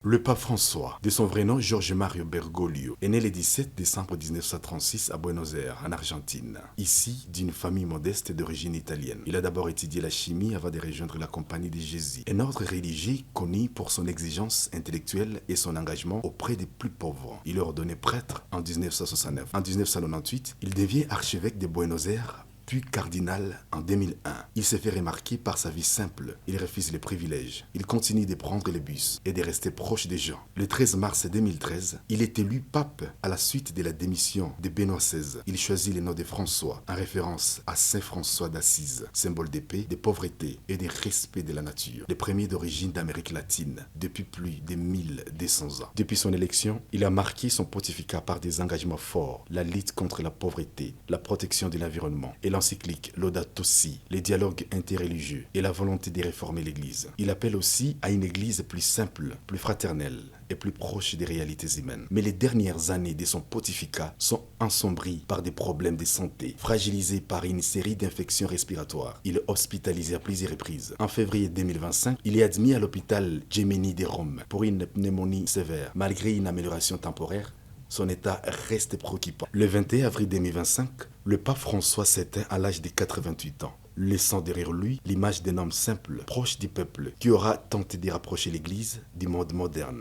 Le pape François, de son vrai nom Jorge Mario Bergoglio, est né le 17 décembre 1936 à Buenos Aires, en Argentine. Ici, d'une famille modeste d'origine italienne. Il a d'abord étudié la chimie avant de rejoindre la Compagnie de Jésus, un ordre religieux connu pour son exigence intellectuelle et son engagement auprès des plus pauvres. Il est ordonné prêtre en 1969. En 1998, il devient archevêque de Buenos Aires, puis cardinal en 2001. Il s'est fait remarquer par sa vie simple. Il refuse les privilèges. Il continue de prendre le bus et de rester proche des gens. Le 13 mars 2013, il est élu pape à la suite de la démission de Benoît XVI. Il choisit le nom de François en référence à Saint François d'Assise, symbole de paix, de pauvreté et de respect de la nature. Le premier d'origine d'Amérique latine depuis plus de 1200 ans. Depuis son élection, il a marqué son pontificat par des engagements forts, la lutte contre la pauvreté, la protection de l'environnement et l'encyclique Laudato Si, les dialogues interreligieux et la volonté de réformer l'Église. Il appelle aussi à une Église plus simple, plus fraternelle et plus proche des réalités humaines. Mais les dernières années de son pontificat sont ensombries par des problèmes de santé, fragilisés par une série d'infections respiratoires. Il est hospitalisé à plusieurs reprises. En février 2025, il est admis à l'hôpital Gemelli de Rome pour une pneumonie sévère. Malgré une amélioration temporaire, son état reste préoccupant. Le 21 avril 2025, le pape François s'éteint à l'âge de 88 ans, laissant derrière lui l'image d'un homme simple, proche du peuple, qui aura tenté de rapprocher l'Église du monde moderne.